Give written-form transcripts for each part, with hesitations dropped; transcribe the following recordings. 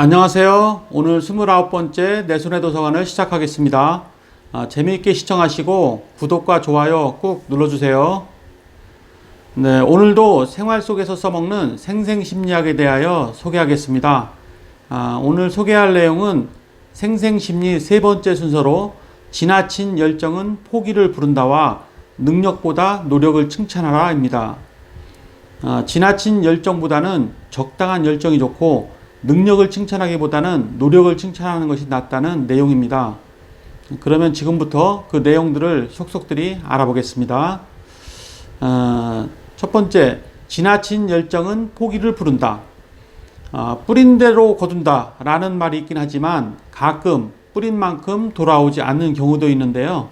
안녕하세요. 오늘 29번째 내 손의 도서관을 시작하겠습니다. 재미있게 시청하시고 구독과 좋아요 꾹 눌러주세요. 네, 오늘도 생활 속에서 써먹는 생생심리학에 대하여 소개하겠습니다. 오늘 소개할 내용은 생생심리 세 번째 순서로 지나친 열정은 포기를 부른다와 능력보다 노력을 칭찬하라 입니다. 지나친 열정보다는 적당한 열정이 좋고 능력을 칭찬하기보다는 노력을 칭찬하는 것이 낫다는 내용입니다. 그러면 지금부터 그 내용들을 속속들이 알아보겠습니다. 첫 번째, 지나친 열정은 포기를 부른다. 뿌린 대로 거둔다 라는 말이 있긴 하지만 가끔 뿌린 만큼 돌아오지 않는 경우도 있는데요.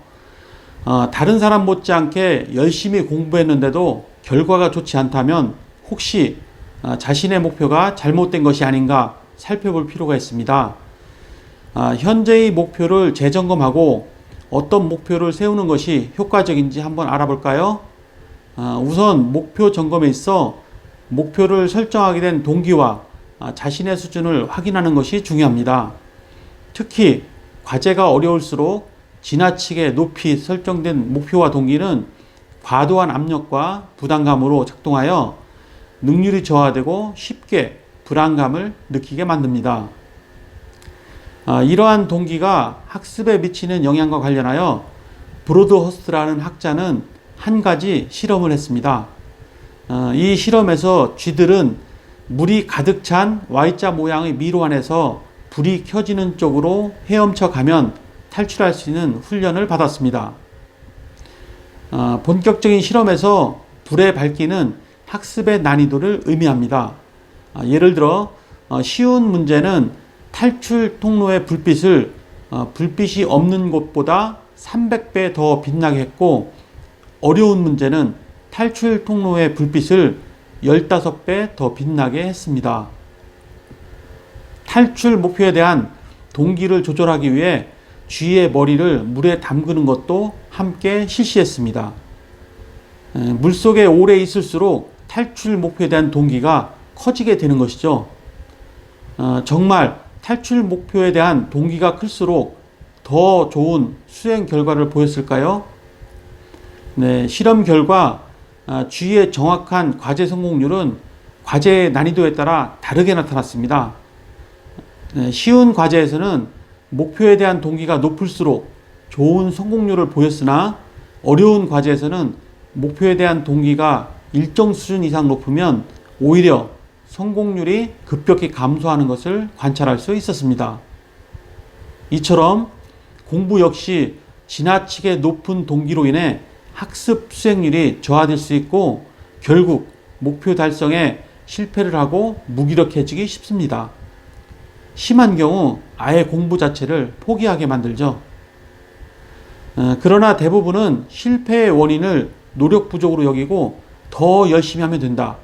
다른 사람 못지않게 열심히 공부했는데도 결과가 좋지 않다면 혹시 자신의 목표가 잘못된 것이 아닌가 살펴볼 필요가 있습니다. 현재의 목표를 재점검하고 어떤 목표를 세우는 것이 효과적인지 한번 알아볼까요? 우선 목표 점검에 있어 목표를 설정하게 된 동기와 자신의 수준을 확인하는 것이 중요합니다. 특히 과제가 어려울수록 지나치게 높이 설정된 목표와 동기는 과도한 압력과 부담감으로 작동하여 능률이 저하되고 쉽게 불안감을 느끼게 만듭니다. 이러한 동기가 학습에 미치는 영향과 관련하여 브로드허스트라는 학자는 한 가지 실험을 했습니다. 이 실험에서 쥐들은 물이 가득 찬 Y자 모양의 미로 안에서 불이 켜지는 쪽으로 헤엄쳐 가면 탈출할 수 있는 훈련을 받았습니다. 본격적인 실험에서 불의 밝기는 학습의 난이도를 의미합니다. 예를 들어 쉬운 문제는 탈출 통로의 불빛을 불빛이 없는 곳보다 300배 더 빛나게 했고, 어려운 문제는 탈출 통로의 불빛을 15배 더 빛나게 했습니다. 탈출 목표에 대한 동기를 조절하기 위해 쥐의 머리를 물에 담그는 것도 함께 실시했습니다. 물속에 오래 있을수록 탈출 목표에 대한 동기가 커지게 되는 것이죠. 정말 탈출 목표에 대한 동기가 클수록 더 좋은 수행 결과를 보였을까요? 네, 실험 결과 쥐의 정확한 과제 성공률은 과제의 난이도에 따라 다르게 나타났습니다. 쉬운 과제에서는 목표에 대한 동기가 높을수록 좋은 성공률을 보였으나 어려운 과제에서는 목표에 대한 동기가 일정 수준 이상 높으면 오히려 성공률이 급격히 감소하는 것을 관찰할 수 있었습니다. 이처럼 공부 역시 지나치게 높은 동기로 인해 학습 수행률이 저하될 수 있고 결국 목표 달성에 실패를 하고 무기력해지기 쉽습니다. 심한 경우 아예 공부 자체를 포기하게 만들죠. 그러나 대부분은 실패의 원인을 노력 부족으로 여기고 더 열심히 하면 된다,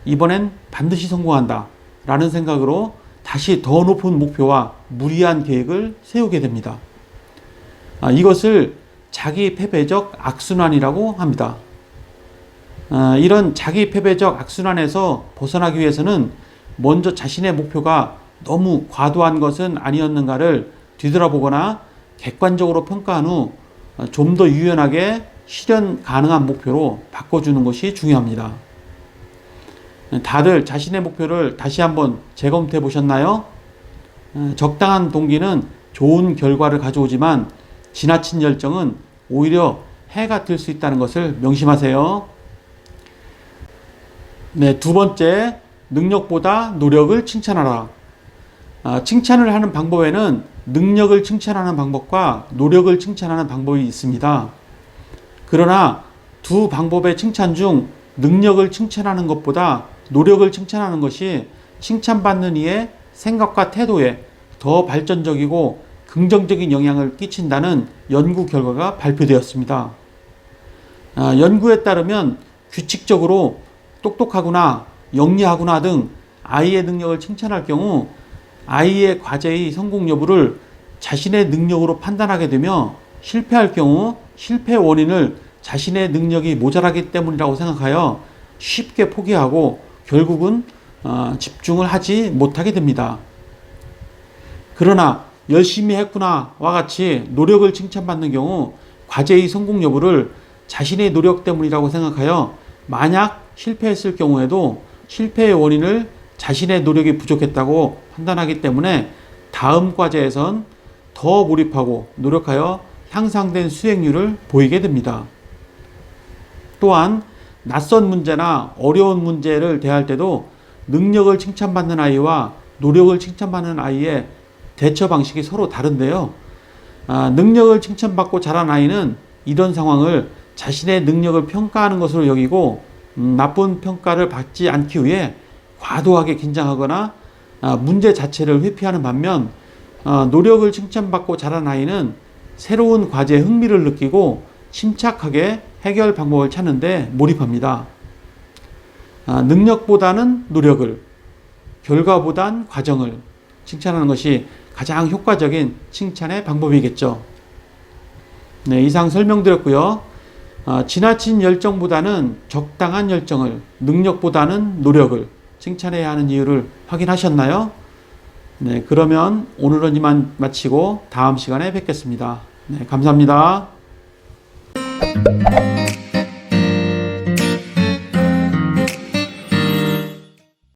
이번엔 반드시 성공한다 라는 생각으로 다시 더 높은 목표와 무리한 계획을 세우게 됩니다. 이것을 자기 패배적 악순환이라고 합니다. 이런 자기 패배적 악순환에서 벗어나기 위해서는 먼저 자신의 목표가 너무 과도한 것은 아니었는가를 뒤돌아보거나 객관적으로 평가한 후 좀 더 유연하게 실현 가능한 목표로 바꿔주는 것이 중요합니다. 다들 자신의 목표를 다시 한번 재검토해 보셨나요? 적당한 동기는 좋은 결과를 가져오지만 지나친 열정은 오히려 해가 될 수 있다는 것을 명심하세요. 네, 두 번째, 능력보다 노력을 칭찬하라. 칭찬을 하는 방법에는 능력을 칭찬하는 방법과 노력을 칭찬하는 방법이 있습니다. 그러나 두 방법의 칭찬 중 능력을 칭찬하는 것보다 노력을 칭찬하는 것이 칭찬받는 이의 생각과 태도에 더 발전적이고 긍정적인 영향을 끼친다는 연구 결과가 발표되었습니다. 연구에 따르면 규칙적으로 똑똑하구나, 영리하구나 등 아이의 능력을 칭찬할 경우 아이의 과제의 성공 여부를 자신의 능력으로 판단하게 되며 실패할 경우 실패 원인을 자신의 능력이 모자라기 때문이라고 생각하여 쉽게 포기하고 결국은 집중을 하지 못하게 됩니다. 그러나 열심히 했구나와 같이 노력을 칭찬받는 경우 과제의 성공 여부를 자신의 노력 때문이라고 생각하여 만약 실패했을 경우에도 실패의 원인을 자신의 노력이 부족했다고 판단하기 때문에 다음 과제에선 더 몰입하고 노력하여 향상된 수행률을 보이게 됩니다. 또한 낯선 문제나 어려운 문제를 대할 때도 능력을 칭찬받는 아이와 노력을 칭찬받는 아이의 대처 방식이 서로 다른데요. 능력을 칭찬받고 자란 아이는 이런 상황을 자신의 능력을 평가하는 것으로 여기고 나쁜 평가를 받지 않기 위해 과도하게 긴장하거나 문제 자체를 회피하는 반면 노력을 칭찬받고 자란 아이는 새로운 과제에 흥미를 느끼고 침착하게 해결 방법을 찾는 데 몰입합니다. 능력보다는 노력을, 결과보단 과정을 칭찬하는 것이 가장 효과적인 칭찬의 방법이겠죠. 네, 이상 설명드렸고요. 지나친 열정보다는 적당한 열정을, 능력보다는 노력을 칭찬해야 하는 이유를 확인하셨나요? 네, 그러면 오늘은 이만 마치고 다음 시간에 뵙겠습니다. 네, 감사합니다.